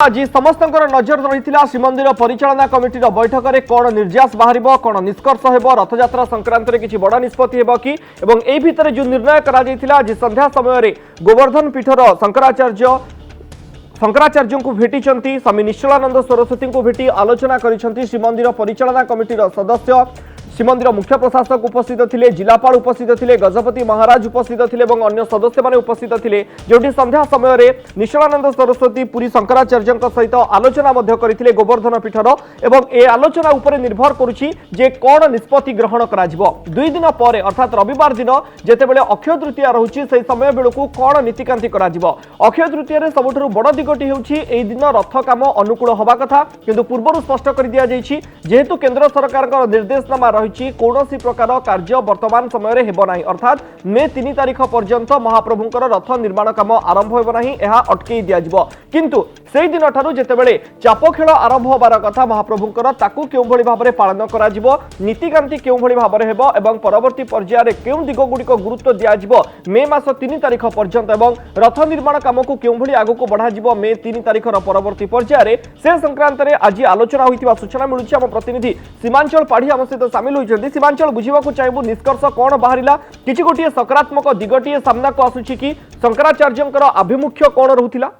आज समस्त नजर रही श्रीमंदिर परिचालना कमिटी बैठक में कौन निर्यास बाहर कौन निष्कर्ष हो रथयात्रा संक्रांत में किसी बड़ निष्पत्ति हो कि एवं भितर जो निर्णय आज संध्या समय गोवर्धन पीठर शंकराचार्य को भेटी स्वामी निश्चलानंद सरस्वती को भेटी आलोचना कर श्रीमंदिर परिचालना कमिटी सदस्य श्रीमंदिर मुख्य प्रशासक उपस्थित थे, जिलापाल उपस्थित थे, गजपति महाराज उपस्थित थे और अन्य सदस्य माने उपस्थित थे, जो संध्या समय निश्चलानंद सरस्वती पुरी शंकराचार्य सहित आलोचना करते गोवर्धन पीठर एवं ए आलोचना उपर निर्भर करुच्ची जे कौन निष्पत्ति ग्रहण कर 2 दिन पर अर्थात रविवार दिन जितेबाला अक्षय तृतीया रही से समय बेलू कौन नीतिकांति अक्षय तृतीय सबुठ बड़ दिगटी होती दिन रथ काम अनुकूल हवा कथा किंतु पूर्व स्पष्ट कर दि जाइए जेहेतु केंद्र सरकार निर्देशनामा रही कौन प्रकार कार्य वर्तमान समय हेब नहीं अर्थात मे 3 तारिख पर्यंत महाप्रभुंकर रथ निर्माण काम आरंभ होब नहीं अटकई दिज्व किंतु से दिन ठारू जितेबाला चाप खेल आरंभ होबार कथा महाप्रभुंकर ताकू केउ भली भाबरे पालन करा जिवो नीतिकांति केउ भली भाबरे हेबो एवं परवर्ती पर्याय केउ दिग गुड़िक गुरुत्व दिया जिवो मे मास 3 तारिख पर्यंत एवं रथ निर्माण काम को केउ भली आगु को बढ़ा जिवो मे 3 तारिख परवर्ती पर्याय से संक्रांत रे आज आलोचना होइतिबा सूचना मिलुछि हम प्रतिनिधि सीमांचल पाढ़ी हम सहित शामिल होइछन्ति सीमांचल बुझिबाकू चाहबो निष्कर्ष कोन बाहरिला किछि गोटिए सकारात्मक दिगटिए सामना को आसुछि कि शंकराचार्यंकर अभिमुख्य कोन रहुतिला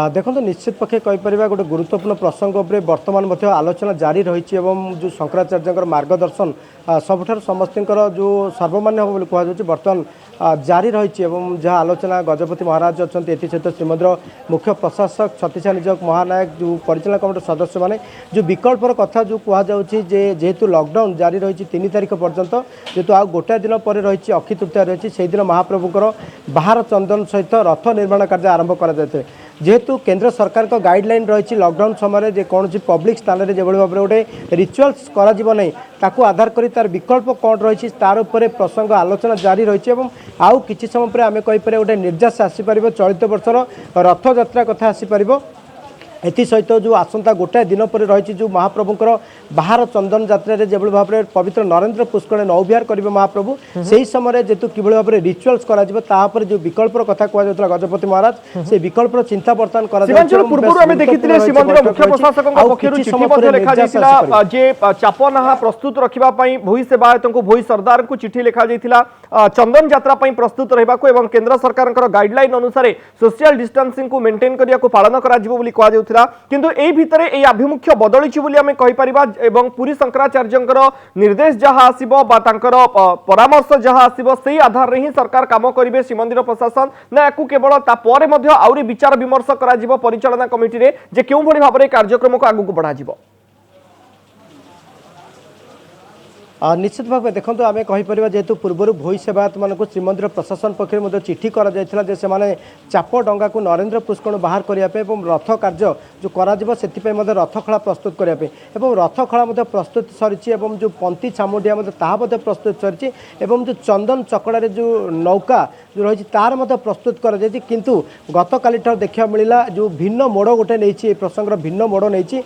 देखो निश्चित पक्षे कहीपर गोटे गुरुत्वपूर्ण प्रसंग बर्तमान आलोचना जारी रही जो शंकराचार्य मार्गदर्शन सबुठ समस्त जो सर्वमान्य हम कहु बर्तमान जारी रही जहाँ आलोचना गजपति महाराज अच्छा सहित श्रीमंदिर मुख्य प्रशासक छत्तीसा निजक महानायक जो परिचालना कमिटी सदस्य मैंने जो विकल्पर कथा जो कहुच्छे जेहेतु लॉकडाउन जारी रही 3 तारिख पर्यंत जेहेतु आ गोटाए दिन पर रही अक्षय तृतीया रही से दिन महाप्रभुकर बाहर चंदन सहित रथ निर्माण कार्य आरंभ कर जेहेतु केंद्र सरकार का गाइडलाइन रही लॉकडाउन समय कौन पब्लिक स्थान में जो भाव गोटे रिचुअल्स कर आधार कर तार विकल्प कौन रही तार उपर प्रसंग आलोचना जारी रही आउ किसी समय पर आम कहीपर गोटे निर्यास आसीपर चलित वर्षर रथ यात्रा कथा आसीपर एसत जो आसंता गोटाए दिन पर रही जो महाप्रभुंकर बाहर चंदन यात्रा जो भाव में पवित्र नरेंद्र पुष्कर नौविहार करेंगे महाप्रभु से ही समय जेतु कि भाव में रिचुअल्स कर जो विकल्प कथा कहला गजपति महाराज से विकल्प चिंता बर्तमान चापनाहा प्रस्तुत रखापी भूई सेवायत भूई सरदार को चिठी लिखा चंदन यात्रा प्रस्तुत रहा केंद्र सरकार गाइडलाइन अनुसार सोशल डिस्टेंसिंग को मेंटेन करने को पालन कर किंतु एई भितरे एई आभिमुख्य बदलिछि बोली आमे कहि परिबा एवं पुरी शंकराचार्यंकर निर्देश जहाँ आसीबो बा तांकर परामर्श जहाँ आसीबो सेही आधार रे ही सरकार काम करिवे श्रीमंदिर प्रशासन ना याकू केवल ता परे मध्ये आउरी विचार विमर्श करा जिवो परिचालना कमिटी रे जे केउ भली भाबरे कार्यक्रम को आगु को बढ़ा जिवो निश्चित भाव देखो आम कहीपर जेहेतु पूर्व भोई सेवायत मान श्रीमंदिर प्रशासन पक्ष चिठी कर चाप डंगा को नरेंद्र पुष्कर बाहर करने रथ कार्य जो कर रथखला प्रस्तुत करने रथखला प्रस्तुत सरी जो पंती छामुंडिया प्रस्तुत सरी जो चंदन चकड़े जो नौका जो रही तार प्रस्तुत कर किंतु गत काली देखा मिलला जो भिन्न मोड़ गोटे नहीं प्रसंग भिन्न मोड़ नहीं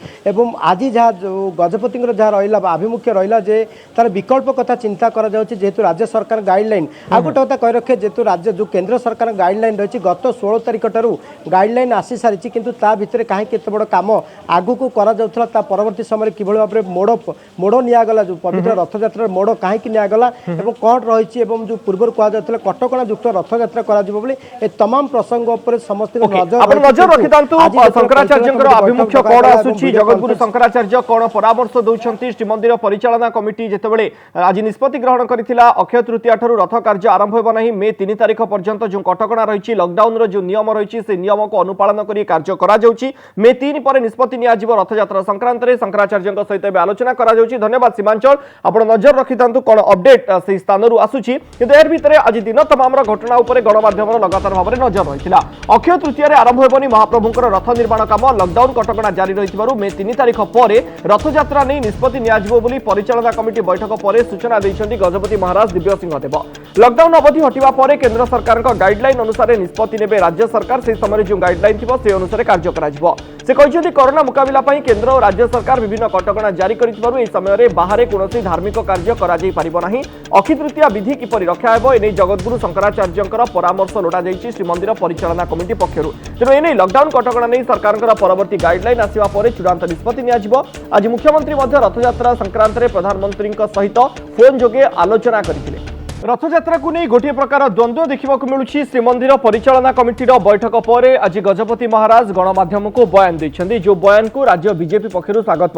आज जहाँ जो गजपति जहाँ रहा आभिमुख्य रहा तार विकल्प कथा चिंता करा जाउछि जेहेतु राज्य सरकार गाइडलाइन आ गोटे कथा कहि रखे जेहेतु राज्य जो केंद्र सरकार गाइडलाइन रही गत 16 तारिख ठारू गाइडलाइन आसी सारी किंतु ता भितर कहीं केते बड़ काम आगु को करा जाउथला ता परवर्ती समय किभଳି भाबरे मोड़ नियागला जो पवित्र रथ यात्रा मोड़ कहीं नियागला एवं कौन रही एवं जो पूर्व कह जाउथला कटकणा युक्त रथ यात्रा करा जिवो बोली ए तमाम प्रसंग उपर समस्त नजर रखितांतु शंकराचार्यंकर अभिमुख्य कोन आसुछि जगतगुरु शंकराचार्य कोन परामर्श दउछंती श्रीमंदिर परिचालना कमिटी जेते आज निष्पत्ति ग्रहण करथिला अक्षय तृतीया ठारू रथ कार्य आरंभ होब नहीं मे 3 तारिख पर्यंत जो कटकणा रही लॉकडाउन रो जो नियम रही से नियम को अनुपालन करी कार्य करा जाउछि मे 3 पर निष्पत्ति निया जिवो रथ यात्रा संक्रांत रे शंकराचार्यंक सहित आलोचना करा जाउछि धन्यवाद सीमांचल आपण नजर रखितांतु कोन अपडेट से स्थान रु आसुछि किंतु एर भितरे आज दिन तमाम घटना उपर गणमाध्यम लगातार भाव में नजर रहिथिला अक्षय तृतीया रे आरंभ होबनी महाप्रभुंकर रथ निर्माण काम लॉकडाउन कटकणा जारी रहिथिबारु मे 3 तारिख पर रथ यात्रा नै निष्पत्ति निया जिवो बोली परिचालना कमिटी बैठक पर सूचना देइछन्ति गजपति महाराज दिव्य सिंह देव लॉकडाउन अवधि हटिबा पर केंद्र सरकार गाइडलाइन अनुसार निष्पत्ति नेबे राज्य सरकार से समय जो गाइडलाइन थिबो से अनुसार कार्य करा जिवो। से कहते कोरोना मुकाबला पई केंद्र और राज्य सरकार विभिन्न कटकणा जारी करितबारु एही समय रे बाहर कोनोसी धार्मिक कार्य करा जाई परिबो नाही। अक्षय तृतीया विधि किपरि रक्षा हेबो एने जगतगुरु शंकराचार्यंकर परामर्श लोटा जाईछि श्रीमंदिर परिचालना कमिटी पक्षरु। तेणु एने लॉकडाउन कटकणा नै सरकारंकर परवर्ती गाइडलाइन आसिबा परे चूड़ांत निष्पत्ति नियाजिबो। आज मुख्यमंत्री मध्य रथयात्रा संक्रांत रे प्रधानमंत्री सहित फोन जोगे आलोचना करथिले। रथयात्रा को नहीं गोटे प्रकार द्वंद्व देखा मिलूँ। श्रीमंदिर परिचालना कमिटी बैठक पर आज गजपति महाराज गणमाध्यम को बयान देते, जो बयान को राज्य बीजेपी पक्षर स्वागत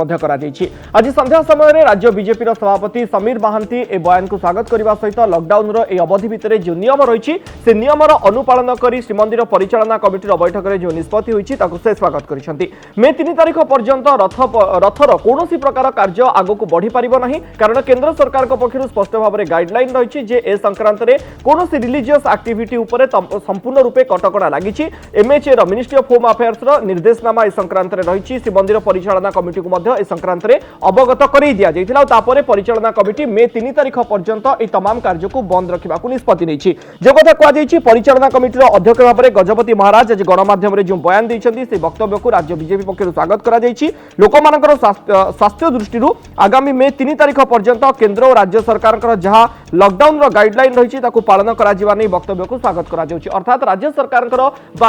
आज संध्या समय राज्य बीजेपी सभापति समीर महांती ए बयान को स्वागत करने सहित लॉकडाउन ए अवधि भितर जो नियम रही से नियमर अनुपालन कर श्रीमंदिर परिचालना कमिटी बैठक में जो निष्पत्ति होती से स्वागत करते। मे 3 तारिख पर्यंत रथर कौन प्रकार कार्य आगक बढ़ी पार ना, कारण केंद्र सरकार पक्षर स्पष्ट भाव में गाइडलाइन रही ए संक्रांत रे कोनोसी रिलीजियस एक्टिविटी उपरे संपूर्ण रूपे कटकणा लागिछि। एमएचए रो मिनिस्ट्री ऑफ होम अफेयर्स रो निर्देशनामा ए संक्रांत रे रहिछि। श्रीमंदिर परिचालना कमिटी को मध्य ए संक्रांत रे अवगत करै दिया जाइथिला। तापरे परिचालना कमिटी मे 3 तारिख पर्यंत ए तमाम कार्य को बंद रखिबा को निष्पत्ति नैछि। जे कथा कह जाइछि परिचालना कमिटी रो अध्यक्ष भाबरे गजपति महाराज आज गणमाध्यम रे जो बयान दैछन्ती से वक्तव्य को राज्य बीजेपी पक्षरु स्वागत करा जाइछि। लोकमानकर स्वास्थ्य दृष्टि आगामी मे 3 तारिख पर्यंत केंद्र और राज्य सरकार जहां लॉकडाउन गाइडलाइन रही पालन कर वक्तव्य को स्वागत करा जाउछि। अर्थात राज्य सरकार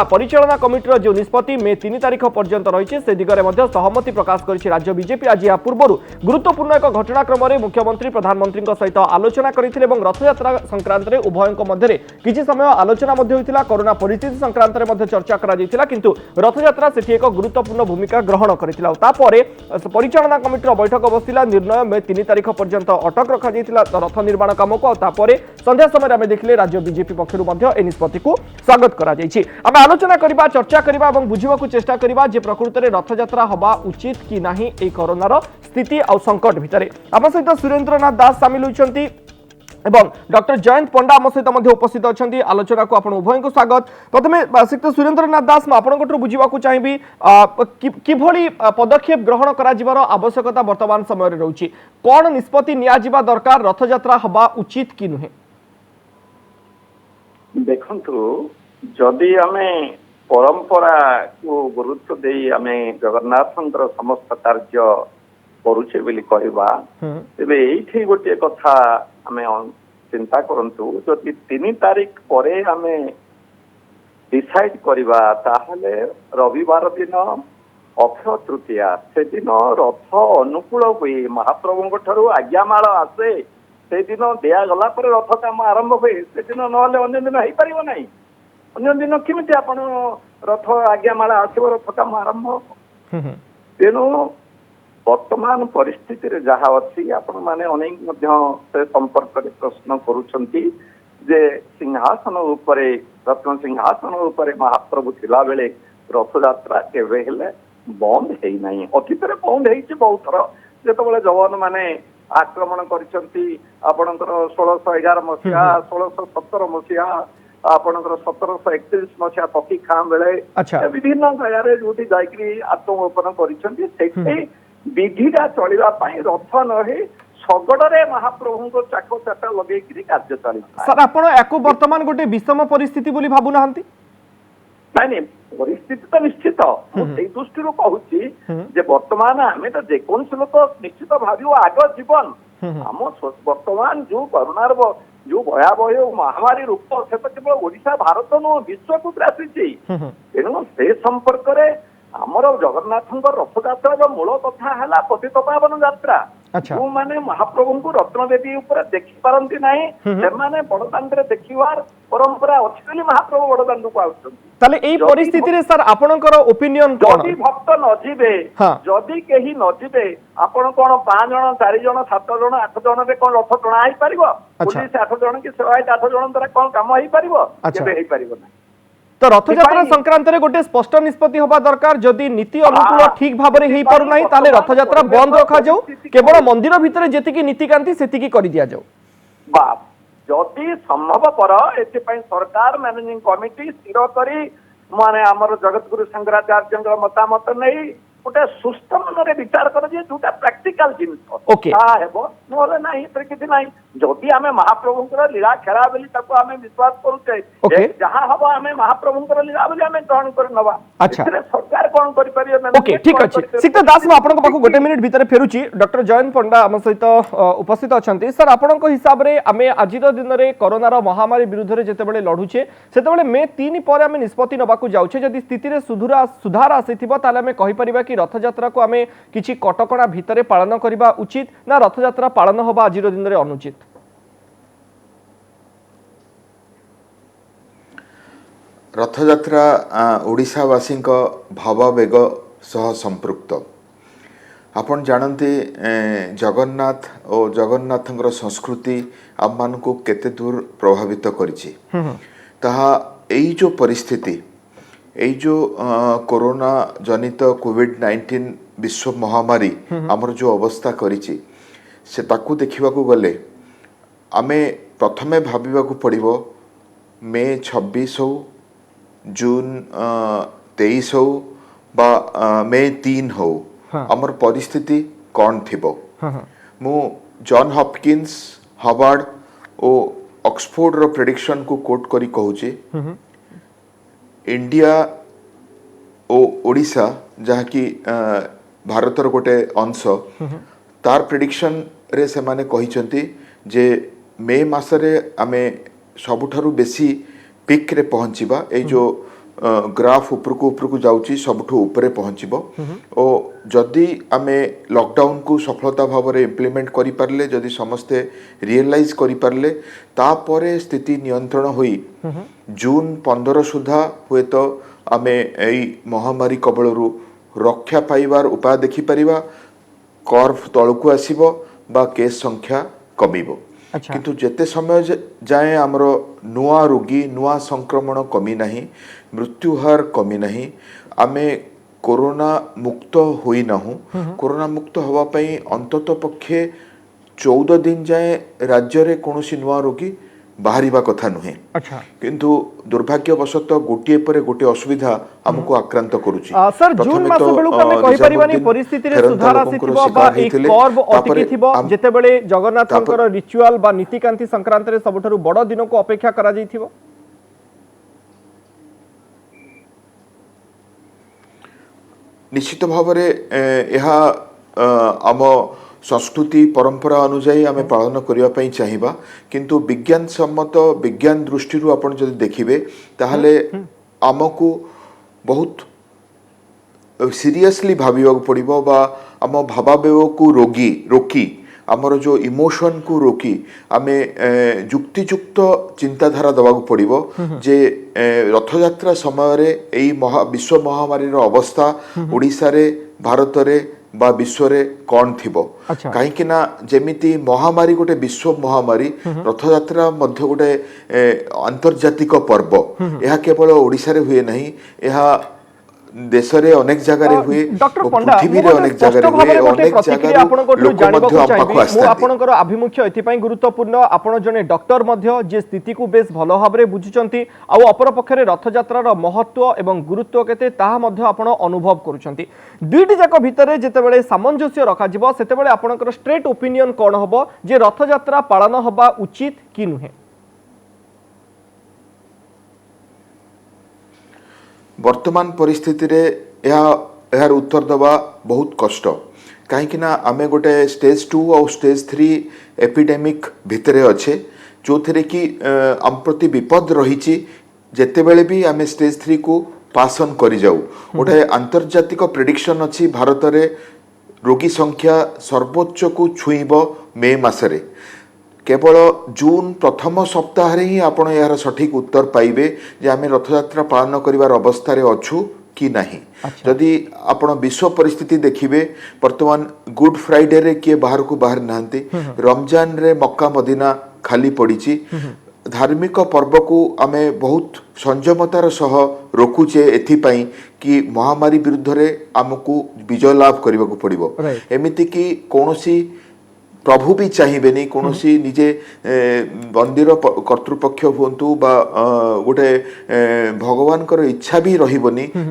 परिचालना कमिटी जो निष्पत्ति मे 3 तारिख पर्यंत रही से दिगरे सहमति प्रकाश करिछि राज्य बीजेपी। आज या पूर्व गुरुत्वपूर्ण एक घटनाक्रम में मुख्यमंत्री प्रधानमंत्री सहित आलोचना करथिले एवं रथयात्रा संक्रांत में उभयों मध्य किछि समय आलोचना होइतिला। कोरोना परिस्थिति संक्रांत में चर्चा करा जाइतिला, किंतु रथयात्रा सेठी एक गुरुत्वपूर्ण भूमिका ग्रहण करितिला। तापरे परिचालना कमिटी बैठक बसिला। निर्णय मे 3 तारिख पर्यंत अटक रखा जाइतिला रथ निर्माण काम को। तापरे संध्या समय आम देखिले राज्य बीजेपी पक्षर ए निष्पत्ति को स्वागत करा जाइछि। आम आलोचना करबा, चर्चा करबा और बुझिबा को चेष्टा करबा जे प्रकृत में रथयात्रा हवा उचित कि नाही ए कोरोनार स्थिति और संकट भितर। आम सहित सुरेंद्रनाथ दास सामिल होइछन्ती एवं डॉक्टर जयंत पंडा आम सहित उपस्थित अच्छा। आलोचना को आपण उभय को स्वागत। प्रथमे श्रीयुक्त सुरेंद्रनाथ दास आपंठ बुझा चाहिए किभली पदक्षेप ग्रहण कर आवश्यकता वर्तमान समय रही, कौन निष्पत्ति नियाजिबा दरकार, रथयात्रा हवा उचित कि नुहे? देखंतु जदि आमे परंपरा को गुरुत्व दे आमे जगन्नाथंकर समस्त कार्य करुचे बोली कहबा, तेबे एठी गोटे कथा आमे चिंता करंतु जदि 3 तारिख परे आमे डिसाइड करबा ताहले रविवार दिन अक्षय तृतीया से दिन रथ अनुकूल हुए महाप्रभुଙ୍କ ठारू आज्ञामाଳ आसे से दिन दिया गला पर रथ काम आरंभ हुए से दिन नहले अन्य दिन है पारिबो नाही। अन्य दिन केमिति आपण रथ आज्ञामाळ आसीबो रथ काम आरंभ। तेनु वर्तमान परिस्थिति रे जहा अछि आपण माने अनेक मध्य से संपर्क रे प्रश्न करूछंती जे सिंहासन उपरे रत्न सिंहासन उपरे महाप्रभु थिला बेले रथ यात्रा केवे हेले बंद है नहीं। अतीत में बंद है बहुत थर जो जवान मैंने आक्रमण करछंती आपणकर 1611 मसीहा 1617 मसीहा आपणकर 1731 मसीहा पति खां बेले विभिन्न जगह जो जाकरी आत्मगोपन करछंती सेठी विधिटा चलिबा पई रथ नहे सगड़े महाप्रभु को चाको चाटा लगे कार्य चली। सर आपण एको वर्तमान गोटे विषम परिस्थिति बोली भाबु नाहंती? नहीं परिस्थिति तो निश्चित से दृष्टि कहूँ जे वर्तमान आम तो जेकोसी लोक निश्चित भाव आग जीवन आम वर्तमान जो करोनार जो भयावह महामारी रूप से तो केवल ओडिशा भारत नुह विश्व को आसी। तेणु से संपर्क में आमर जगन्नाथ रथयात्रा मूल कथा है पतित पावन यात्रा। जो माने महाप्रभु को रत्नवेदी ऊपर देखि पारंती नाही से माने बड़दाण्ड देखिवार परंपरा अछि ବୋଲି महाप्रभु बड़दाण्ड को आउछन। ताले एई परिस्थिति रे सर आपनकर ओपिनियन कोन? जदि भक्त न जिबे जदि केही न जिबे आपण कोन 5 जण 4 जण 7 जण 8 जण रे कोन रथ टणा आइ परिबो? पुलिस 8 जण कि 8 जण द्वारा कोन काम आइ परिबो? केबे आइ परिबो ना। तो रथयात्रा संक्रांत रे गोटे स्पष्ट निष्पत्ति होबा दरकार। जदि नीति अनुकूल ठीक भाव में हेई पारु नाही ताले रथयात्रा बंद रखा जाऊ, केवल मंदिर भितर जेतिकी नीतिकांति सेतिकी करि दिया जाऊ। बाप जदि संभवपर एथिपाई सरकार मैनेजिंग कमिटी स्थिर करी माने हमर जगतगुरु शंकराचार्य मतामत नहीं गोटे सुस्थ मन विचार कर जोटा प्राक्टिकल जिनिस नहले ना कि ना। जदि आम महाप्रभुंर लीला खेला बोली आम विश्वास करुचे जहाँ हम आम महाप्रभुंर लीला बोली आम ग्रहण कर नवा। सरकार कौन करि परियो ना ओके ठीक अछि सिक्त दास म आपन को पाखु गोटे मिनिट भीतर फेरुची डॉक्टर जयंत पंडा हम सहित उपस्थित अछंती सर आपन को हिसाब रे आमे आजि रो दिन रे कोरोना रो महामारी विरुद्ध रे जेते बेले लढुचे सेते बेले मे 3 पर आमे निष्पत्ति नबाकू जाउछे जदि स्थिति रे सुधार आसीथिबो ताले आमे कहि परिबा कि रथ यात्रा को आमे किछि कटकणा भीतर पालन करिबा उचित ना रथ यात्रा पालन होबा आजि रो दिन रे अनुचित रथयात्रा ओडिशावासी भावावेग सह संपृक्त आपण जानते जगन्नाथ और जगन्नाथंकर संस्कृति आम मान को केते दूर प्रभावित करिछि ताहा एई जो परिस्थिति एई जो कोरोना जनित कोविड-19 विश्व महामारी हमर जो अवस्था करिछि से ताकू देखिबा को गले आमे प्रथमे भाबिबा को पड़िबो मे 26 हो जून 23 हो बा मे 3 हो हमर परिस्थिति कौन थिबो मु जॉन हॉपकिंस हार्वर्ड ओ ऑक्सफोर्ड रो प्रेडिक्शन को कोट करी कहूची इंडिया ओ ओडिशा जहा कि भारतर गोटे अंश तार प्रेडिक्शन रे से माने कहिसंती जे मे मासरे आमे सबुठारु बेसी पिक रे पहुंचीबा ए जो ग्राफ ऊपर को जाउची सबठु ऊपर पहुंचीबो ओ जदि आमे लॉकडाउन को सफलता भाव रे इंप्लीमेंट करि परले जदि समस्ते रियलाइज करि परले ता परे स्थिति नियंत्रण होई जून 15 सुधा हुए तो आमे एई महामारी कबळरू रक्षा पाइबार उपाय देखि परिबा कर्व तळकु आसीबो बा केस संख्या कमिबो किंतु जेते समय जाए आमर नुआ रोगी नुआ संक्रमण कमी नहीं मृत्यु हार कमी नहीं आमे कोरोना मुक्त होई नाहु कोरोना मुक्त हवा पई अंतत पक्षे 14 दिन जाए राज्य रे कोनोसी नुआ रोगी बाहरिबा कथा नुहे किंतु दुर्भाग्यवशत गोटिए परे गोटे असुविधा हमको आक्रांत करूची सर जून मास बेलु को हमें कहि परिबानी परिस्थिति रे सुधार आसीथिबो बा एक कर्व अटकीथिबो जेते बेले जगन्नाथंकर रिचुअल बा नीतिकांति संक्रांत रे सबठारु बड़ दिन को अपेक्षा करा जाइथिबो निश्चित भाव रे यहा आम संस्कृति परंपरा अनुजाई आमे पालन करिया पई चाहिबा किंतु विज्ञान सम्मत विज्ञान दृष्टि रु आपण जदि देखिबे ताहले आमको बहुत सीरियसली भाबिबा पड़िबो बा आम भावावेग को रोकी आमर जो इमोशन को रोकी आमे युक्तियुक्त चिंताधारा दबाक पड़िबो जे रथयात्रा समय रे एई विश्व महामारी रो अवस्था ओडिसा रे भारत रे बा विश्व रे कौन थिबो कहीं कि ना जेमिति महामारी गोटे विश्व महामारी रथयात्रा मध्य गोटे अंतर्जातिक पर्व यह केवल ओडिसा रे हुए नहीं यह देश रे अनेक जगह रे हुए पृथ्वी रे अनेक जगह रे हुए अनेक जगह लोक मध्य आपको आस्था आपनकर अभिमुख्य एथि पई गुरुत्वपूर्ण आपण जने डॉक्टर मध्य जे स्थिति को बेस भलो भाबरे बुझुचंती आ अपर पक्षरे रथयात्रा रो महत्व एवं गुरुत्व केते ताहा मध्य आपण अनुभव करूचंती दुईटी जाक भितरे जेते बेले सामंजस्य रखा जिवो सेते बेले आपनकर स्ट्रेट ओपिनियन कोन हबो जे रथयात्रा पालन होबा उचित कि नुहे वर्तमान परिस्थिति रे यार उत्तर दबा बहुत कष्ट कहीं ना आमे गोटे स्टेज 2 और स्टेज 3 एपिडेमिक भितरे अच्छे जो थे कि आम प्रति विपद रही जेते बेले भी आमे स्टेज 3 को पास ऑन करि जाऊ गोटे अंतर्जातिक प्रेडिक्शन अच्छी भारत रे रोगी संख्या सर्वोच्च को छुईब मे मासरे केवल जून प्रथम सप्ताह रे ही आपण यार सठिक उत्तर पाइबे जे आमे रथयात्रा पालन करिवार अवस्था रे अछु कि नहीं जदि आपण विश्व परिस्थिति देखिबे वर्तमान गुड फ्राइडे रे के बाहर को बाहर नांती रमजान रे मक्का मदीना खाली पड़ीची धार्मिक पर्व को आमे बहुत संयमतार सह रोकुचे एथि पई कि महामारी विरुद्ध रे हमकु विजय लाभ करबा को पड़िबो एमिति कि कोनोसी प्रभु भी चाहिए कौन निजे मंदिर कर्तृपक्ष हूँ बा गोटे भगवान इच्छा भी रही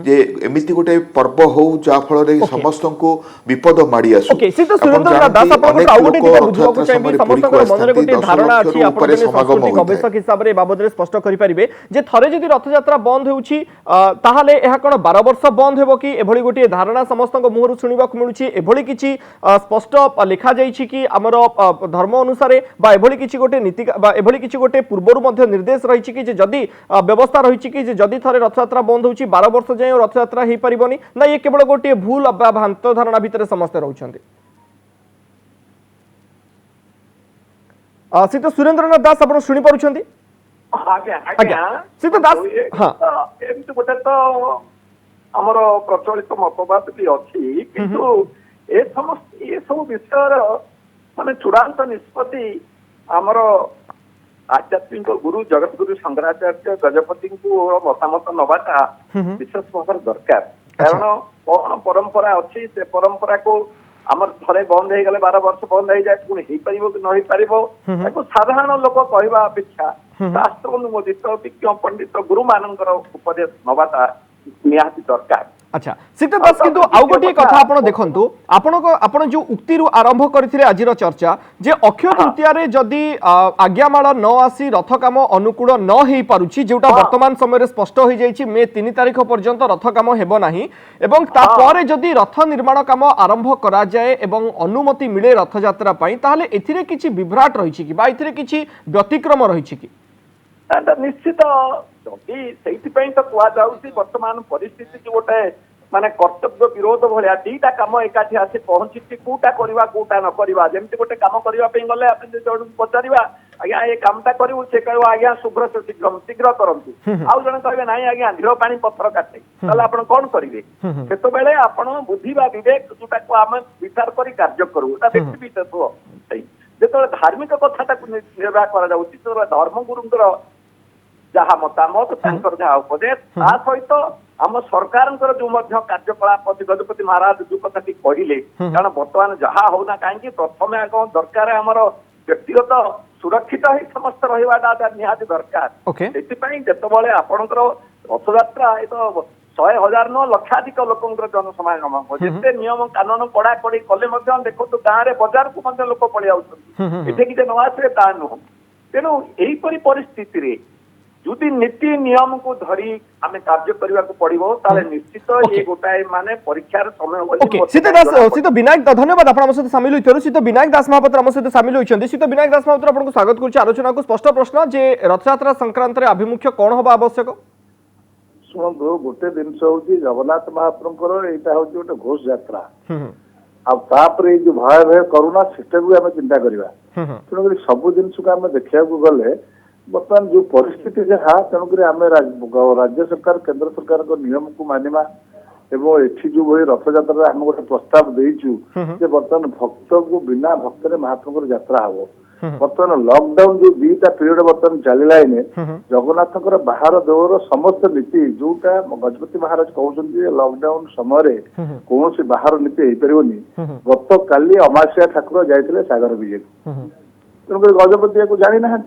जे एमती गोटे पर्व हो जहाँ फल समस्त को विपद माड़ी आसू गवेषक हिसाब से बाबद स्पष्ट करेंगे जे थरे जदि रथयात्रा बंद होउछि ताहाले एहा कोन 12 वर्ष बंद हेबो कि एभली गोटे धारणा समस्त मुहर शुणा मिलूँ एभली किछि स्पष्ट लिखा जाइछि कि आमर धर्म अनुसार बा एभली किछि गोटे नीति बा एभली किछि गोटे पूर्वरु मध्य निर्देश रहिछि कि जदि व्यवस्था रहिछि कि जदि थरे रथयात्रा बंद होउछि 12 वर्ष जाय रथयात्रा हेइ परिबोनी ना ये केवल गोटे भूल बा भ्रांत धारणा भितर समस्त रहउछन्ति सीत सुरेंद्रनाथ दास आपण सुनि पारुछन्ति आज्ञा सीत दास हां एमती गोटे तो हमर प्रचलित मतवाद भी अछि किंतु ए सब विषय माने चूड़ांत निष्पत्ति आमर आध्यात्मिक गुरु जगत गुरु शंकराचार्य गजपति को मतामत नवाटा विशेष भाव दरकार कारण कौन परंपरा अच्छी से परंपरा को आमर थरे बंद हो गले 12 वर्ष बंद हो जाए पुणी हो पारिबो कि नहीं पारिबो ताको साधारण लोक कहवा अपेक्षा शास्त्र अनुमोदित विज्ञ पंडित गुरु मानकर उपदेश नवाटा निहाती दरकार अच्छा सीत दास किंतु आउ गोटे कथा आपण देखंतु आपण जो उक्ति रु आरंभ करथिले आजिर चर्चा जे अक्षय तृतीया रे जदी आज्ञामाळ न आसी रथ काम अनुकूल न हेई पारुछि जेउटा वर्तमान समय रे स्पष्ट होई जाईछि मे 3 तारिख पर्यंत रथ काम हेबो नाही एवं ता परे जदी रथ निर्माण काम आरंभ करा जाए एवं अनुमति मिले रथ यात्रा पई ताहाले एथिरे किछि विभ्राट रहिछि कि बा एथिरे किछि व्यतिक्रम रहिछि कि निश्चित जदि से तो कहुच्छी वर्तमान परिस्थिति जो गोटे माने कर्तव्य विरोध भाया दीटा कम एकाठी आसी पहुंची कोटा करवा कोटा न करवा जमती गोटे कम करने गले आप जन पचार आज्ञा ये कामटा करूँ से कह आज्ञा शीघ्र से शीघ्र करंतु आउ जन कहे ना आज्ञा धीर पानी पत्थर काटे ताले आपण कौन करेंगे से बेले आपण बुद्धि बा विवेक जोटा आम विचार कर कार्य करूँ व्यक्ति विशेष जो धार्मिक कथा निर्वाह कर धर्मगुरुंर जहाँ मतामत जहाँ उपदेश ता सहित आम सरकार जो कार्यकलाप गजपति महाराज जो कथा कहले कारण बर्तमान जहाँ होना कहीं प्रथम दरकार आमर व्यक्तिगत सुरक्षित ही समस्त रहा निहाती दरकार से जिते आपणकर रथयात्रा ये तो 100,000 न लक्षाधिक लोकंर जनसमागम जिते नियम कानून कड़ा कड़ी कले देखो गाँव में बजार को लोक पलि आसते न आसे ता नुह तेणु यहीपरी परिस्थिति यदि नीति नियम को धरी आमे कार्य करबा को पड़िबो ताले निश्चित ये गोटाए माने परीक्षार समय होली सीत दास सीत विनायक धन्यवाद आपण हमसे शामिल होइतरो सीत विनायक दास महापात्र हमसे शामिल होइछन्ती सीत विनायक दास महापात्र आपन को स्वागत करछि आलोचना को स्पष्ट प्रश्न जे रथयात्रा संक्रांत रे अभिमुख्य कोन होबा आवश्यक सुनो गोटे दिन होची जगन्नाथ महाप्रभुଙ୍କର एटा होची गोटे घोष यात्रा अब तापरे जो भय करूना सिस्टम भी आमे चिंता करबा तेणु सब दिन को आमे देखिया को गले बर्तमान जो परिस्थिति जहाँ तेणुक आम राज्य सरकार केंद्र सरकार नियम को मानिमा एवं एठी जो भाई रथयात्रा आम गोटे प्रस्ताव देचु जे बर्तमान भक्त को बिना भक्त महाप्रभु यात्रा हम बर्तमान लॉकडाउन जो 2टा पीरियड बर्तमान चलला जगन्नाथ बाहर देवर समस्त नीति जोटा गजपति महाराज कहते लॉकडाउन समय कौन सी बाहर नीति हो पार गत काली अमास्या ठाकुर जाते सागर विजय तेणुक गजपति को जानी ना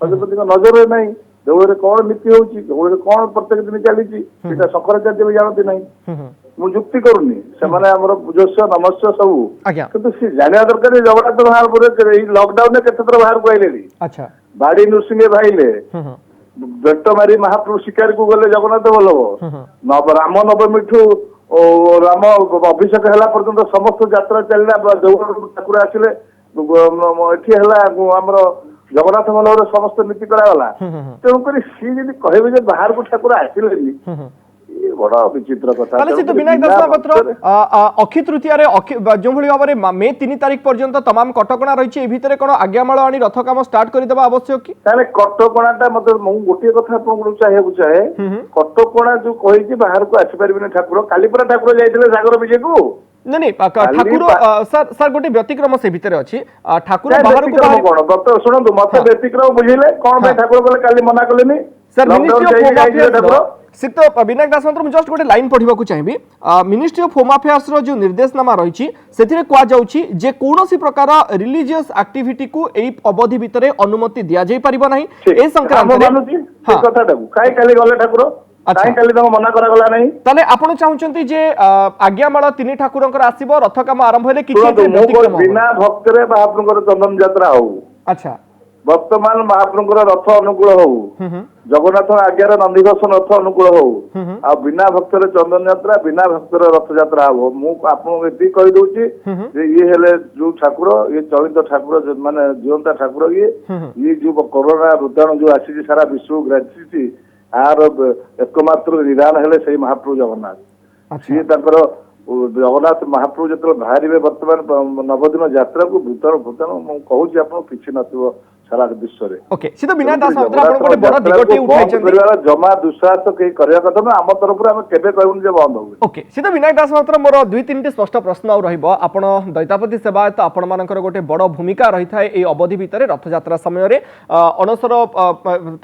गजपति नजर ना देवरे कौन नीति होची देवरे कौन प्रत्येक दिन चली शंकराचार्य भी जानती ना मु जुक्ति करूनी से पूजस्व नमस्व सब किंतु सी जाना दरकार जगन्नाथ बाहर लॉकडाउन केते बाहर को आइले बाड़ी नृसिंह भाईले बेट मारी महाप्रभु शिकार को गले जगन्नाथ बल्लभ राम नवमी ठू राम अभिषेक है पर्यंत समस्त यात्रा चलना देव ठाकुर आसिले आमर जगन्नाथ बल्लभ समस्त नीति करागला तेणुक सी जब कहे बाहर को ठाकुर आसिले बड़ा विचित्र कथा विनायक दास महापात्र अक्षय तृतीया जो भाव में मे 3 तारिख पर्यंत तमाम कटकणा रही भितर कौन आज्ञामाल आनी रथ काम स्टार्ट करदेवा आवश्यक कि कटकणाटा मतलब गोटे कथा चाहिए चाहे कटकणा जो कही बाहर को आसपारे ठाकुर कालीपुरा ठाकुर जाते सागर विजय को नहीं ठाकुर सर गोटे व्यतिक्रम से भितर अच्छी ठाकुर बाहर को शुणु मत व्यतिक्रम बुझे कौन ठाकुर बोले काली मना कले सर सिक्त विनायक दास मंत्र जस्ट गोटे लाइन पढ़ा चाहिए मिनिस्ट्री ऑफ होम अफेयर्स रो जो निर्देशनामा रही से कहुच्छी जे कौन प्रकार रिलीजियस एक्टिविटी को एई अवधि भितर अनुमति दिया जाई परिबो नाही ए संक्रांत काली गले ठाकुर मना करागला नहीं ताले आपण चाहुचंती जे आज्ञामाळ तीन ठाकुरंकर आसीबो रथ काम आरंभ हेले किछि बिना भक्तरे महाप्रभुଙ୍କର चंदन यात्रा हो अच्छा वर्तमान महाप्रभुଙ୍କର रथ अनुकूल हो जगन्नाथ आज्ञार नंदीघोषण रथ अनुकूल हो आ बिना भक्तरे चंदन यात्रा बिना भक्तरे रथ यात्रा हो मु आपन एति कहि दउची जे ये हेले जो ठाकुर ये चलित ठाकुर माने जीवंत ठाकुर ये जो कोरोना भूताणु जो आसी सारा विश्व ग्रासिटी आर एकमात्र निदान हेले से महाप्रभु जगन्नाथ सी जगन्नाथ महाप्रभु जो बाहर वर्तमान नवदिन यात्रा को भूताणु भूताणु कहूँ आप किसी नथिबो सारा विश्व रे ओके सीधा बिना दास मंत्र आपण कोटे बड़ दिगटे उठाइछन्ती जमा दुस्साहस के करिया कथा ना हम तरफ हम केबे कहून जे बंद हो ओके सीधा विनायक दास मंत्र मोर दुई तीन स्पष्ट प्रश्न आ रहिबो आपण दैतापति सेवायत आपण मानकर गोटे बड़ भूमिका रही थाए ए अवधि भितर रथ यात्रा समय रे अनसर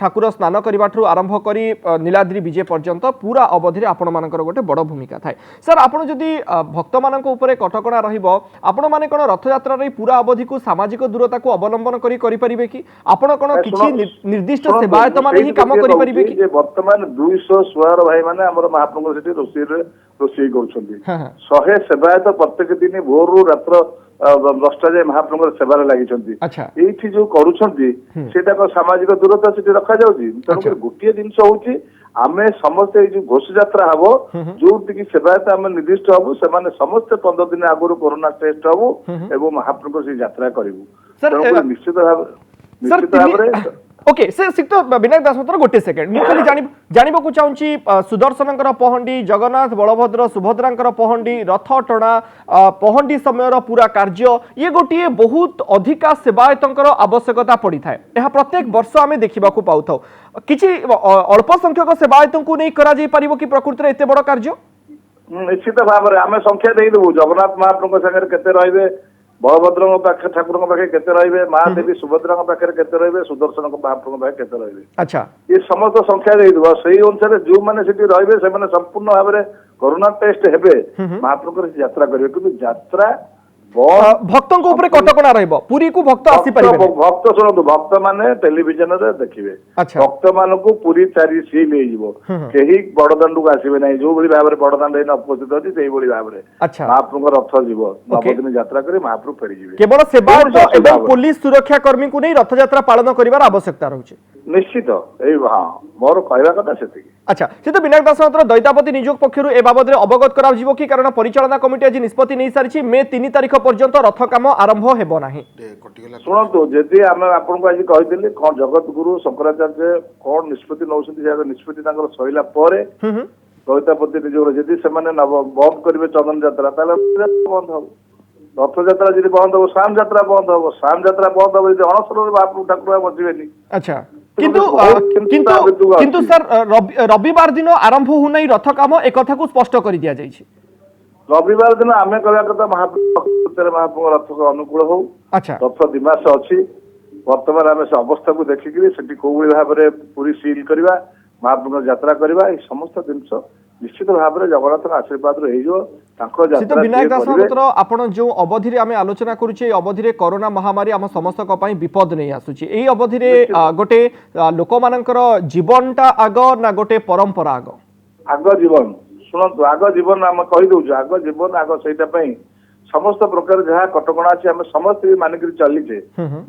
ठाकुर स्नान करबाठू आरंभ करी नीलाद्री विजय पर्यंत पूरा अवधि रे आपण मानकर गोटे बड़ भूमिका थाए सर आपण जदी भक्त मानक ऊपर कटकणा रहिबो आपण माने कोन रथ यात्रा रे पूरा अवधि को सामाजिक दूरता को अवलंबन करी परिबे कि आपण कोन किछि निर्दिष्ट सेवायत माने ही काम करि परिबे कि वर्तमान 216 भाई माने हमर महाप्रभु सेठी रोषेई करछन्ती 100 सेवायत प्रत्येक दिन भोर रु रात्र 10टा जाय महाप्रभु सेवा लागि अच्छा एठी जो करूछन्ती सेटा को सामाजिक दूरता सेठी रखा जाउची तनो गोटिए दिनस होउची आमे समस्त जो घोष यात्रा हबो जो कि सेवायत आमे निर्दिष्ट हबो से माने समस्त 15 दिन आगुरु कोरोना टेस्ट हबो एवं महाप्रभु से यात्रा करिवु सर निश्चित भाव ओके से सिक्त विनायक दास मंत्र गोटे सेकेंड मु खाली जानिबा को चाहूची सुदर्शनकर पहंडी जगन्नाथ बलभद्र सुभद्रांकर पहंडी रथ टणा पहंडी समयर पूरा कार्य ये गोटे बहुत अधिका सेवायतंकर आवश्यकता पड़ी थाए यह प्रत्येक वर्ष आमे देखिबा को पाउ थाउ किछि अल्प संख्यक सेवायतंकु नै करा जाई परिबो कि प्रकृति रे एते बड़ कार्य निश्चित भाव रे आमे संख्या देई देबु जगन्नाथ महाप्रभु संगे केते रहबे बलभद्र पाखे ठाकुर पाखे केते रहिबे महादेवी सुभद्रा पाखे केते रहिबे सुदर्शन महाप्रभु पाखे केते रहिबे अच्छा ये समस्त संख्या दे दिबो सही अनुसार जो माने सेठी रहिबे से माने संपूर्ण भाव रे कोरोना टेस्ट हेबे महाप्रभु यात्रा करिवे किंतु यात्रा भक्तों को ऊपर कटकणा रहइबो पूरी को भक्त आसी परिबे भक्त सुनतो भक्त माने टेलीविजन रे देखिबे अच्छा भक्त मान को पूरी चारि सी ले जिवो केही बड़दांड को आसीबे नै जो बली भाव रे बड़दांड इन उपस्थित होती सेही बली भाव रे अच्छा महाप्रभु रथ जिवो नवदिन यात्रा करी महाप्रभु फेरी जिवे केवल सेवायत एवं पुलिस सुरक्षा कर्मी को नै रथ यात्रा पालन करिवार आवश्यकता रहउचे निश्चित ए हां मोर कहवा कथा सेति अच्छा से तो विनायक दास मंत्र दैतापति नियोग पक्षरु ए बाबद रे अवगत करा जिवो कि कारण परिचालना कमिटी आज निष्पत्ति नै सारिछि मे 3 तारिख पर्यंत रथ काम आरंभ हेबो नाही सुनतो जदि आमे आपन को आज कहिदिली कोन जगत गुरु शंकराचार्य कोन निष्पत्ति नौसति जाय निष्पत्ति तांकर सहिला परे दैतापति नियोग जदि से माने बंद करिवे चंदन यात्रा ताले बंद हो रथ यात्रा जदि बंद हो शाम यात्रा बंद हो शाम यात्रा बंद हो जदि अनसर बापू ठाकुर बचिबेनी अच्छा किंतु किंतु किंतु सर रविवार दिन आरंभ हो नै रथ काम एक कथा को स्पष्ट कर दिया जाय छी रविवार दिन आमे कहला कथा महाप्रभु रथ को अनुकूल हो अच्छा रथ दिमास अछि वर्तमान आमे से अवस्था को देखिकरी सेठी कोउली भाव रे पूरी सील करबा महाप्रभु यात्रा करबा ए समस्त जिंस निश्चित भाव रे जगन्नाथ आशीर्वाद रे हेजो तांको यात्रा विनायक दास मंत्र आपण जो अवधि रे आमे आलोचना करूचे अवधि रे कोरोना महामारी हम समस्त को पई विपद नै आसुची एई अवधि रे गोटे लोक मानकर जीवनटा आग ना गोटे परंपरा आग जीवन सुनतु आग जीवन आम कहि दउछु आग जीवन आग सेटा पई समस्त प्रकार जहाँ कटकणा अच्छे आम समस्त मानिक चलीचे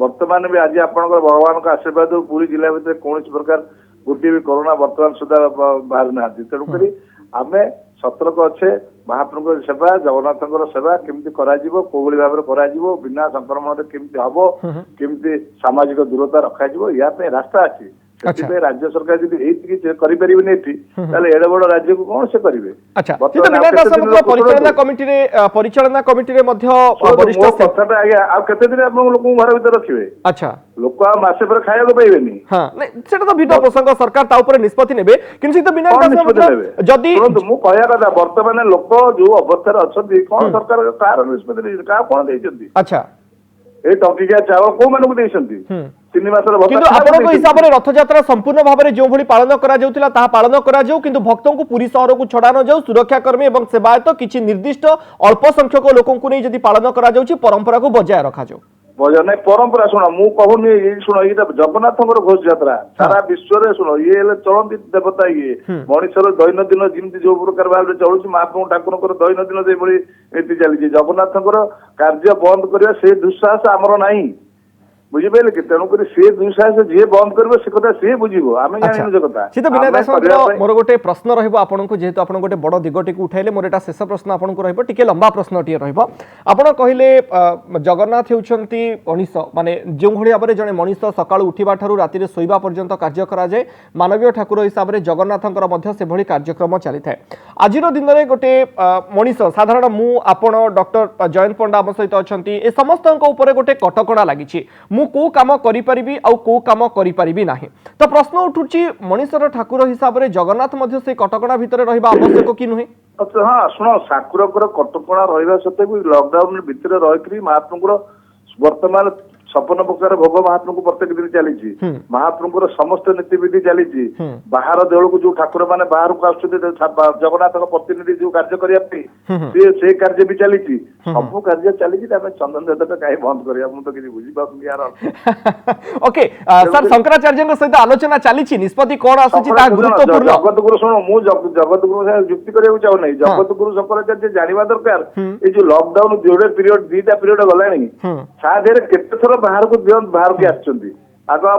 वर्तमान भी आज आप भगवान का आशीर्वाद पूरी जिला भितर कौन प्रकार गोटे भी कोरोना वर्तमान सुधा बाहर ना तेणुक आम सतर्क अच्छे महाप्रभु सेवा जगन्नाथ सेवा केमती कोली भाव में बिना संक्रमण केमती हम केमती सामाजिक दूरता रखा या रास्ता अच्छी राज्य सरकार एडे बड़ राज्य को कौन से करेंगे अच्छा परिचालना कमिटी रे वरिष्ठ कथाटा आज्ञा आ केते दिन आप लोक घर भीतर रखिबे अच्छा लोक आ मासे पर खाया को पाइबेनी हां नहीं सेटा तो भिन्न प्रसंग सरकार ता ऊपर निष्पत्ति नेबे किंतु तो बिना जदी मु कहया कथा वर्तमान लोक जो अवस्था रे अछथि कोन सरकार कार निष्पत्ति का कोन दैछथि अच्छा ए टंकिया चावल को मानकु दैछथि 3 मासर किंतु आपन को हिसाब रे रथ यात्रा संपूर्ण भाव में जो भली पालन करा जाउतिला ताहा पालन करा जाउ किंतु भक्तों को पुरी शहर को छड़ा न जाउ सुरक्षा कर्मी एवं सेवायत किछि निर्दिष्ट अल्प संख्यक लोकों को नहीं जदि पालन करा जाउछि परंपरा को बजाय रखा जाउ बजा नहीं परंपरा शुण मु कहूनी शुण ये जगन्नाथ घोष यात्रा सारा विश्व में शुण ये चलती देवता ये मनीषर दैनंदिन जमी जो प्रकार भाव चलुची महाप्रभु ठाकुर दैनंदिन नीति चली जगन्नाथ कार्य बंद करवा से दुस्साहस आमर नहीं बुझिपारे कि तेणुक सी दुस्साहस जी बंद कर कथा सी बुझो आम जानी कथा सी तो विनय दास मोर गोटे प्रश्न रहिबो आपनको जेहेतु आपन गोटे बड़ दिगटी को उठाइले मोर एटा शेष प्रश्न आपनको रहिबो टिके लंबा प्रश्न टिए रहिबो आपन कहिले जगन्नाथ हेउचंती मनीष माने जो भली भाबरे जने मनीष सकाळ उठिबा ठारू राति रे सोइबा पर्यंत कार्य करा जाय मानवीय ठाकुर हिसाब रे जगन्नाथंकर मध्य से भली कार्यक्रम चली थाए आजिरो दिन रे गोटे मनीष साधारण मु आपन डॉक्टर जयंत पंडा हम सहित अछंती ए समस्तक ऊपर गोटे कटकणा लागिछि मु को काम करि परिबी आ को काम करि परिबी नाही तो प्रश्न उठुछि मनीषर ठाकुर हिसाब रे जगन्नाथ मध्य से कटकणा भितर रहिबा आवश्यक कि नुहे अच्छा हाँ शुण ठाकुर कटकणा रहा सत्वे भी लॉकडाउन भितर रही महाप्रभुर वर्तमान 56 प्रकार भोग महाप्रभु प्रत्येक दिन चली महाप्रभुर समस्त नीतिविधि चली बाहर देवल को जो ठाकुर मैंने बाहर को जगन्नाथ प्रतिनिधि जो कार्य करने से कार्य भी चली सब कार्य चली चंदन देवता कहीं बंद कर तो किसी बुझी यार ओके सर शंकराचार्य सहित आलोचना चली निष्पत्ति कौन आसुची ता गुरुत्वपूर्ण जगत गुरु शुण मु जगत गुरु युक्ति करने चाहू नहीं जगत गुरु शंकराचार्य जानवा दरकार ये जो लॉकडाउन जोड़े पीरियड 2टा पीरियड गलानी साधे केते थर बाहर को दियन बाहर के आछंती आगा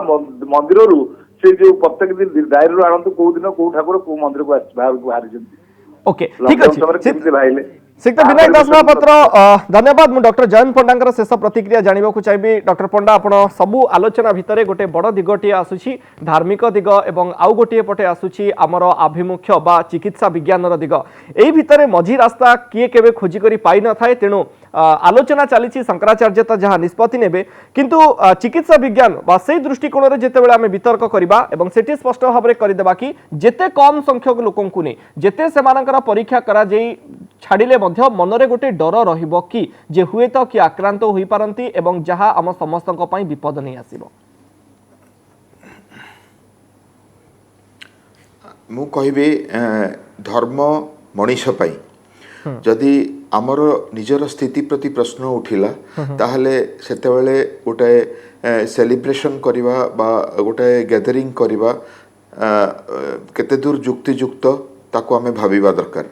मंदिर रु से जो प्रत्येक दिन डायरी रु आनंद को दिन को ठाकुर को मंदिर को बाहर को बाहर जंती ओके ठीक अछि केते भाईले सिक्त विनायक दास महापात्र धन्यवाद मु डॉक्टर जयंत पंडा शेष प्रतिक्रिया जानवा को चाहिए डॉक्टर पंडा आपण सबू आलोचना भितर गोटे बड़ दिगटी आसुची धार्मिक दिग एवं आउ गोटे पटे आसुची आमर आभिमुख्य बा चिकित्सा विज्ञान दिग एई भितर मझी रास्ता किए केबे खोजी करी पाई न थाए तेणु आलोचना चली शंकराचार्य तो जहाँ निष्पत्ति नेबे किंतु चिकित्सा विज्ञान बा से दृष्टिकोण रे जेतेबेले आमे वितर्क करबा एवं सेठी स्पष्ट भाव में करदेबा कि जेते कम संख्यक लोकों को नै जेते सेमानकर परीक्षा करा जेई छाड़िले मध्य मनरे गोटे डर रहिबो कि जे हुए तो कि आक्रांत होई पारंती एवं जहाँ आम समस्तक पई विपद नहीं आसीबो मु कहिबे धर्म मनीष पाई जदि आमर निजर स्थिति प्रति प्रश्न उठिला ताहले सेतेबेले गोटे सेलिब्रेशन करिवा बा गोटे गैदरिंग करिवा केते दूर युक्तियुक्त ताको आमे भाबिबा दरकार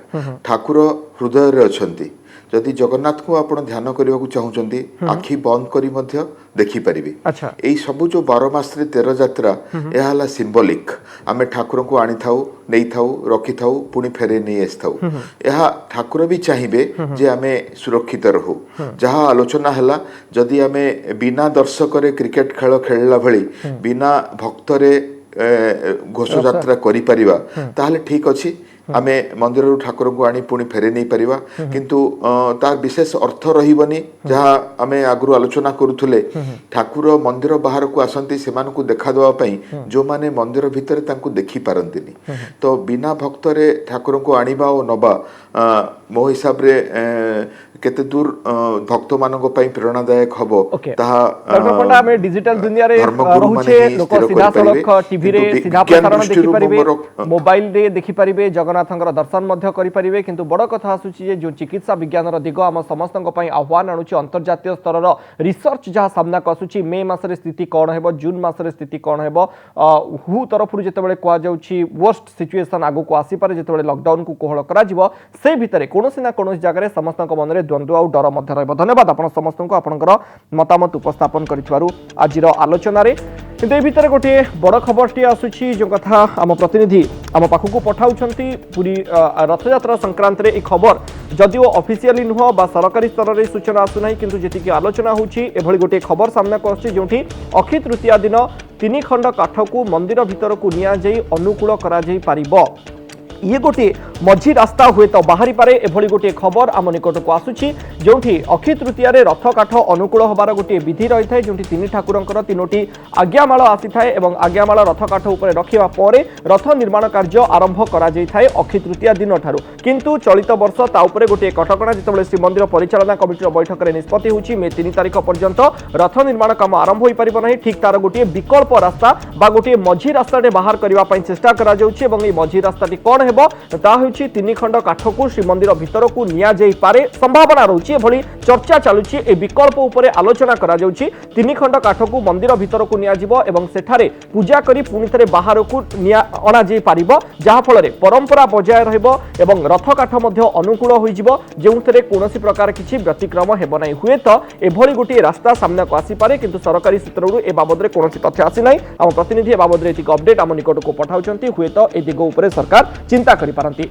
ठाकुर हृदय रे अछंती जदि जगन्नाथ को आपण ध्यान करने को चाहूँगी आखि बंद करी मध्य देखि परिबे अच्छा एई सब जो 12 मास रे 13 यात्रा यह हला सिंबॉलिक आमे ठाकुर को आनी थाउ नै थाउ रखि थाउ पुनी फेरे नै आस थाउ यह ठाकुर भी चाहिए जे आमे सुरक्षित रहू जहाँ आलोचना हला जदि आमे बिना दर्शक रे क्रिकेट खेल खेलला भली बिना भक्त रे घोष यात्रा करि परिबा ताहले ठीक अछि आमे मंदिर ठाकुर को आनी पुणी फेरे नहीं परिबा किंतु तार विशेष अर्थ रहिबनी जहाँ आमे आगु आलोचना करुथुले ठाकुर मंदिर बाहर को आसंती सेमान को देखा देवा पई जो माने मंदिर भितर तांको देखि पारंतिनी तो बिना भक्त रे ठाकुर को आनिबा ओ नबा मो हिसाब रे केते दूर भक्त मानक पई प्रेरणादायक हबो ताहा पंडा में डिजिटल दुनिया रे रहुछे लोक सीधा सड़क टीवी रे सीधा प्रसारण देखि परिबे मोबाइल रे देखि परिबे जगन्नाथंकर दर्शन मध्य करि परिबे किंतु बड़ कथा आसुची जे जो चिकित्सा विज्ञान रो दिगो हम समस्तक पई आह्वान आणुची अंतर्जातीय स्तर रो रिसर्च जहा सामना आसुची मे मास रे स्थिति कोन हेबो जून मास रे स्थिति कोन हेबो हु तरफरु जेतेबेले कोआ जाउची वर्स्ट सिचुएशन आगु को आसी पारे जेतेबेले लॉकडाउन को कोहळ करा जिवो से भितरे कोनोसी ना कोनोसी जगह रे समस्तक मन रे द्वंद्व आ डर मध्य रहबो धन्यवाद आपण समस्त को आपनकर मतामत उपस्थापन करिथवारु आजिर आलोचना रे किंतु ए भितर गोटे बड़ खबरटी आसुची जो कथा आम प्रतिनिधि आम पाखक पठाउछंती पूरी रथ यात्रा संक्रांत रे ए खबर जदिओ ऑफिशियली नुह बा सरकारी स्तर रे सूचना आसु नाही किंतु जेति कि आलोचना होउची एभली गोटे खबर सामना को आसुची जोंठी अक्षय तृतीया दिन 3 खंड काठ को मंदिर भितर को निया जाई अनुकूल करा जाई पारिबो ये गोटे मझी रास्ता हुए तो बाहरी पारे एभली गोटे खबर आम निकट को आसुची जोठी अक्षय तृतीय रथ काठ अनुकूल होबार गोटे विधि रही है जो तीन ठाकुरंकर तीनोटी आज्ञामाल आसी थाए और आज्ञामाल रथ काठ उपर रखा पर रथ निर्माण कार्य आरंभ करा जाई थाए अक्षय तृतीय दिन ठारू किंतु चलित वर्ष ता उपरे गोटे कटकणा जितेबाला श्रीमंदिर परिचालना कमिटीर बैठक में निष्पत्ति होची मे 3 तारिख पर्यंत रथ निर्माण काम आरंभ हो पारिब नहीं ठीक तार गोटे विकल्प रास्ता बा गोटे मझी रास्ताटे बाहर करने चेष्टा करा जाउची एवं ए मझी रास्ताटी कौन हेबो ता होची 3 खंड काठ को श्रीमंदिर भितर को निया जाई पारे संभावना रहुची एभली चर्चा चालुची ए विकल्प उपरे आलोचना करा जाउची 3 खंड काठ को मंदिर भितर को निया जिवो एवं सेठारे पूजा करी पुनी थरे बाहर को निया अणा जाई पारिबो जहा फल रे परंपरा बजाय रहइबो एवं रथ काठ मध्ये अनुकूल होई जिवो जेउथरे कोनोसी प्रकार किछि व्यतिक्रम हेबो नै हुए तो एभली गोटे रास्ता सामना को आसी पारे किंतु सरकारी सूत्ररु ए बाबद रे कोनोसी तथ्य आसी नै हम प्रतिनिधि ए बाबद रे एतिक अपडेट हम निकट को पठाउचंती हुए तो ए दिगो उपरे सरकार चिंता करि पारंती।